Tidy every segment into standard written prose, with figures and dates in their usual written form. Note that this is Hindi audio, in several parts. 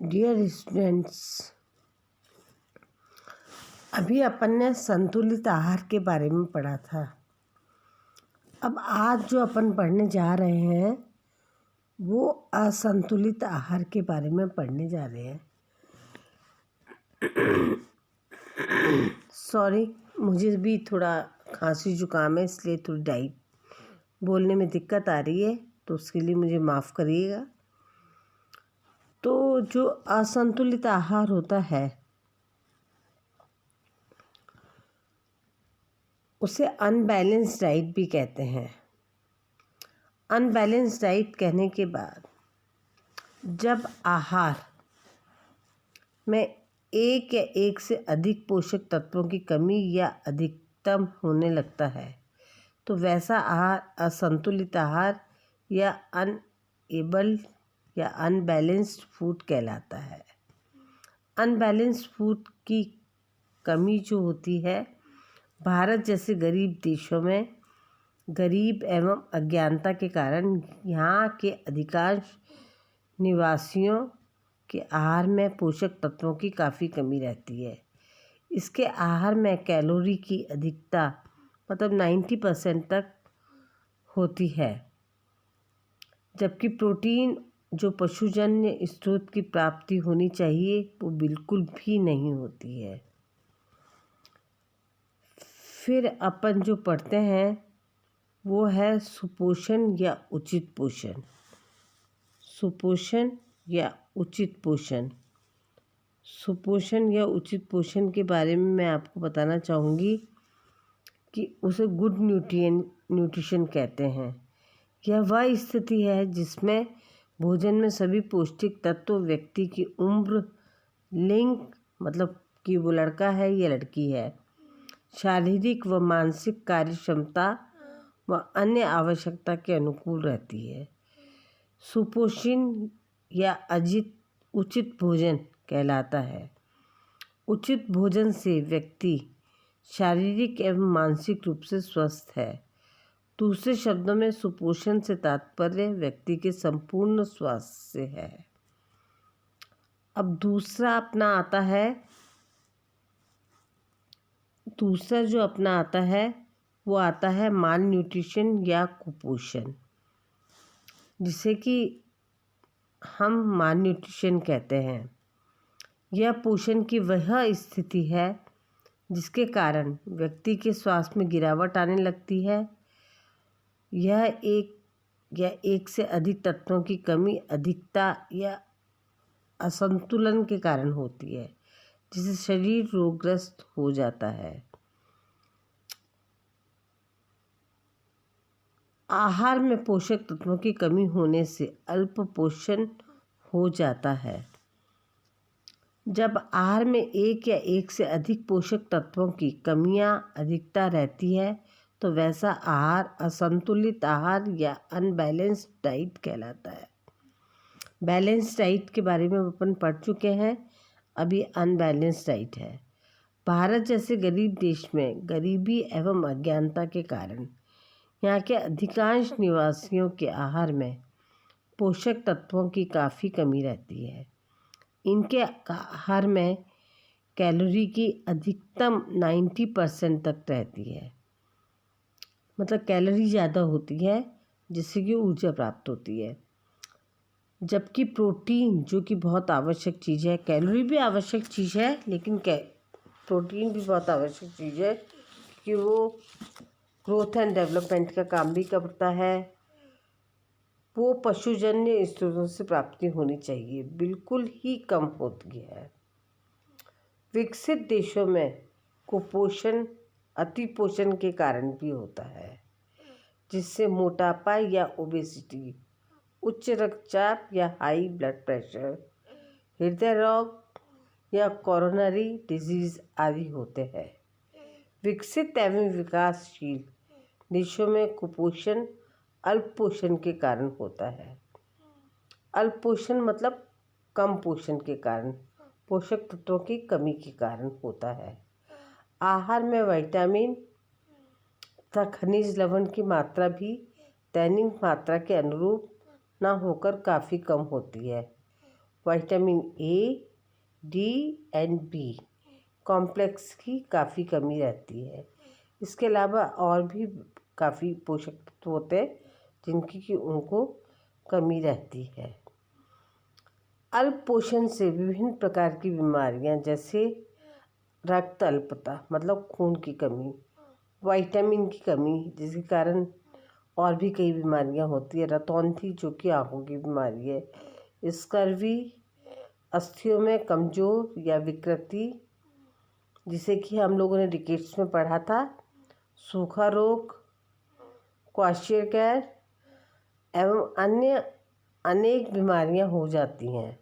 डियर स्टूडेंट्स, अभी अपन ने संतुलित आहार के बारे में पढ़ा था। अब आज जो अपन पढ़ने जा रहे हैं वो असंतुलित आहार के बारे में पढ़ने जा रहे हैं। सॉरी, मुझे भी थोड़ा खांसी जुकाम है, इसलिए थोड़ी डाइट बोलने में दिक्कत आ रही है, तो उसके लिए मुझे माफ़ करिएगा। तो जो असंतुलित आहार होता है उसे अनबैलेंस डाइट भी कहते हैं। अनबैलेंस डाइट कहने के बाद जब आहार में एक या एक से अधिक पोषक तत्वों की कमी या अधिकतम होने लगता है तो वैसा आहार असंतुलित आहार या अनएबल या अनबैलेंस्ड फूड कहलाता है। अनबैलेंस्ड फूड की कमी जो होती है, भारत जैसे गरीब देशों में गरीब एवं अज्ञानता के कारण यहाँ के अधिकांश निवासियों के आहार में पोषक तत्वों की काफ़ी कमी रहती है। इसके आहार में कैलोरी की अधिकता मतलब 90% तक होती है, जबकि प्रोटीन जो पशुजन्य स्रोत की प्राप्ति होनी चाहिए वो बिल्कुल भी नहीं होती है। फिर अपन जो पढ़ते हैं वो है सुपोषण या उचित पोषण। सुपोषण या उचित पोषण। सुपोषण या उचित पोषण के बारे में मैं आपको बताना चाहूँगी कि उसे गुड न्यूट्रिशन कहते हैं। यह वह स्थिति है जिसमें भोजन में सभी पौष्टिक तत्व व्यक्ति की उम्र, लिंग मतलब कि वो लड़का है या लड़की है, शारीरिक व मानसिक कार्य क्षमता व अन्य आवश्यकता के अनुकूल रहती है। सुपोषण या उचित भोजन कहलाता है। उचित भोजन से व्यक्ति शारीरिक एवं मानसिक रूप से स्वस्थ है। दूसरे शब्दों में सुपोषण से तात्पर्य व्यक्ति के संपूर्ण स्वास्थ्य से है। अब दूसरा जो अपना आता है वो आता है माल न्यूट्रिशन या कुपोषण, जिसे कि हम माल न्यूट्रिशन कहते हैं। यह पोषण की वह स्थिति है जिसके कारण व्यक्ति के स्वास्थ्य में गिरावट आने लगती है। यह एक या एक से अधिक तत्वों की कमी, अधिकता या असंतुलन के कारण होती है, जिससे शरीर रोगग्रस्त हो जाता है। आहार में पोषक तत्वों की कमी होने से अल्प पोषण हो जाता है। जब आहार में एक या एक से अधिक पोषक तत्वों की कमियां अधिकता रहती है तो वैसा आहार असंतुलित आहार या अनबैलेंस्ड डाइट कहलाता है। बैलेंस डाइट के बारे में अपन पढ़ चुके हैं, अभी अनबैलेंस्ड डाइट है। भारत जैसे गरीब देश में गरीबी एवं अज्ञानता के कारण यहाँ के अधिकांश निवासियों के आहार में पोषक तत्वों की काफ़ी कमी रहती है। इनके आहार में कैलोरी की अधिकतम 90% तक रहती है, मतलब कैलोरी ज़्यादा होती है जिससे कि ऊर्जा प्राप्त होती है। जबकि प्रोटीन जो कि बहुत आवश्यक चीज़ है, कैलोरी भी आवश्यक चीज़ है लेकिन प्रोटीन भी बहुत आवश्यक चीज़ है कि वो ग्रोथ एंड डेवलपमेंट का काम भी करता है। वो पशुजन्य स्रोतों से प्राप्ति होनी चाहिए, बिल्कुल ही कम होती है। विकसित देशों में कुपोषण अतिपोषण के कारण भी होता है, जिससे मोटापा या ओबेसिटी, उच्च रक्तचाप या हाई ब्लड प्रेशर, हृदय रोग या कोरोनरी डिजीज आदि होते हैं। विकसित एवं विकासशील देशों में कुपोषण अल्प पोषण के कारण होता है। अल्प पोषण मतलब कम पोषण के कारण, पोषक तत्वों की कमी के कारण होता है। आहार में विटामिन तथा खनिज लवण की मात्रा भी दैनिक मात्रा के अनुरूप न होकर काफ़ी कम होती है। Vitamin A, D and B complex की काफ़ी कमी रहती है। इसके अलावा और भी काफ़ी पोषक तत्व होते हैं जिनकी कि उनको कमी रहती है। अल्प पोषण से विभिन्न प्रकार की बीमारियां जैसे रक्त अल्पता मतलब खून की कमी, विटामिन की कमी जिसके कारण और भी कई बीमारियां होती है, रतौंधी जो कि आँखों की बीमारी है, स्कर्वी, अस्थियों में कमजोर या विकृति जिसे कि हम लोगों ने रिकेट्स में पढ़ा था, सूखा रोग, क्वाशियरकैर एवं अन्य अनेक बीमारियां हो जाती हैं।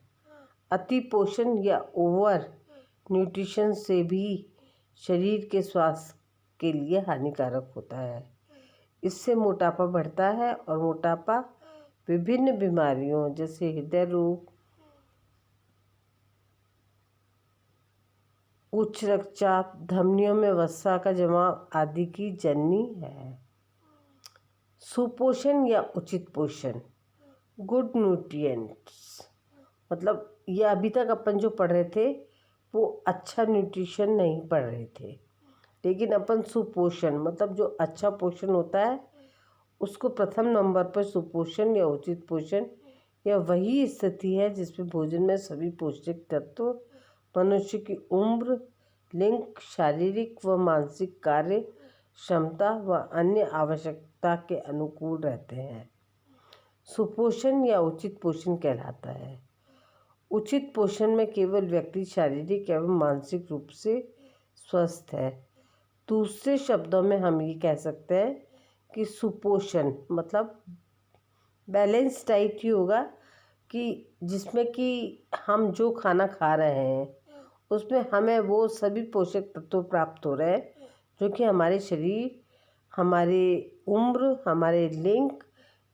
अति पोषण या ओवर न्यूट्रिशन से भी शरीर के स्वास्थ्य के लिए हानिकारक होता है। इससे मोटापा बढ़ता है और मोटापा विभिन्न बीमारियों जैसे हृदय रोग, उच्च रक्तचाप, धमनियों में वसा का जमाव आदि की जननी है। सुपोषण या उचित पोषण, गुड न्यूट्रिएंट्स मतलब ये अभी तक अपन जो पढ़ रहे थे वो अच्छा न्यूट्रिशन नहीं पढ़ रहे थे, लेकिन अपन सुपोषण मतलब जो अच्छा पोषण होता है उसको प्रथम नंबर पर सुपोषण या उचित पोषण या वही स्थिति है जिसमें भोजन में सभी पौष्टिक तत्व मनुष्य की उम्र, लिंग, शारीरिक व मानसिक कार्य क्षमता व अन्य आवश्यकता के अनुकूल रहते हैं। सुपोषण या उचित पोषण कहलाता है। उचित पोषण में केवल व्यक्ति शारीरिक एवं मानसिक रूप से स्वस्थ है। दूसरे शब्दों में हम ये कह सकते हैं कि सुपोषण मतलब बैलेंस डाइट ही होगा कि जिसमें कि हम जो खाना खा रहे हैं उसमें हमें वो सभी पोषक तत्व प्राप्त हो रहे हैं जो कि हमारे शरीर, हमारे उम्र, हमारे लिंग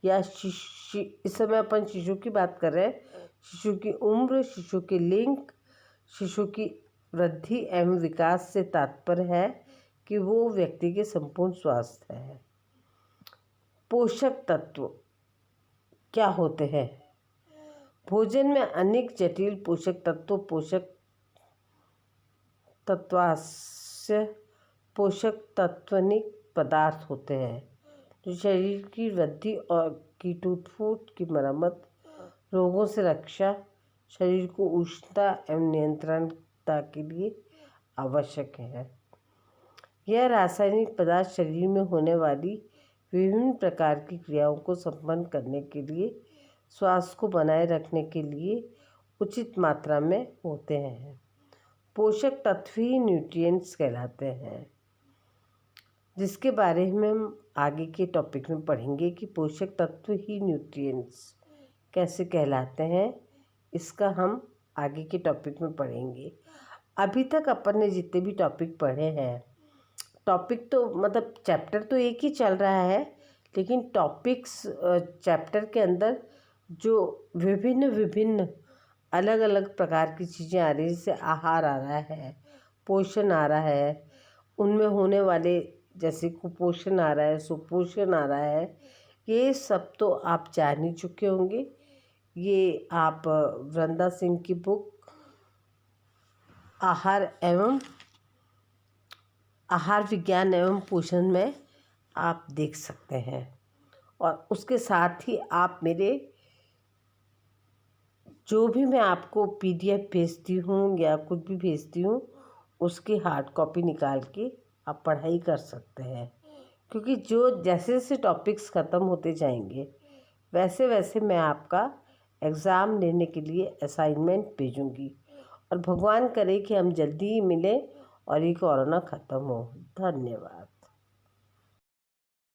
या इस समय अपन शिशु की बात कर रहे हैं, शिशु की उम्र, शिशु के लिंग, शिशु की वृद्धि एवं विकास से तात्पर्य है कि वो व्यक्ति के संपूर्ण स्वास्थ्य है। पोषक तत्व क्या होते हैं? भोजन में अनेक जटिल पोषक तत्व, पोषक तत्वांश, पोषक तत्वनिक पदार्थ होते हैं जो शरीर की वृद्धि और की टूट-फूट की मरम्मत, रोगों से रक्षा, शरीर को उष्णता एवं नियंत्रणता के लिए आवश्यक है। यह रासायनिक पदार्थ शरीर में होने वाली विभिन्न प्रकार की क्रियाओं को संपन्न करने के लिए, स्वास्थ्य को बनाए रखने के लिए उचित मात्रा में होते हैं। पोषक तत्व ही न्यूट्रिएंट्स कहलाते हैं, जिसके बारे में हम आगे के टॉपिक में पढ़ेंगे कि पोषक तत्व ही न्यूट्रिएंट्स कैसे कहलाते हैं। इसका हम आगे के टॉपिक में पढ़ेंगे। अभी तक अपन ने जितने भी टॉपिक पढ़े हैं, टॉपिक तो मतलब चैप्टर तो एक ही चल रहा है, लेकिन टॉपिक्स चैप्टर के अंदर जो विभिन्न अलग अलग प्रकार की चीज़ें आ रही हैं, जैसे आहार आ रहा है, पोषण आ रहा है, उनमें होने वाले जैसे कुपोषण आ रहा है, सुपोषण आ रहा है, ये सब तो आप जान ही चुके होंगे। ये आप वृंदा सिंह की बुक आहार विज्ञान एवं पोषण में आप देख सकते हैं। और उसके साथ ही आप मेरे जो भी मैं आपको PDF भेजती हूँ या कुछ भी भेजती हूँ उसकी हार्ड कॉपी निकाल के आप पढ़ाई कर सकते हैं, क्योंकि जो जैसे जैसे टॉपिक्स ख़त्म होते जाएंगे वैसे वैसे मैं आपका एग्ज़ाम लेने के लिए असाइनमेंट भेजूँगी। और भगवान करे कि हम जल्दी ही मिलें और ये कोरोना ख़त्म हो। धन्यवाद।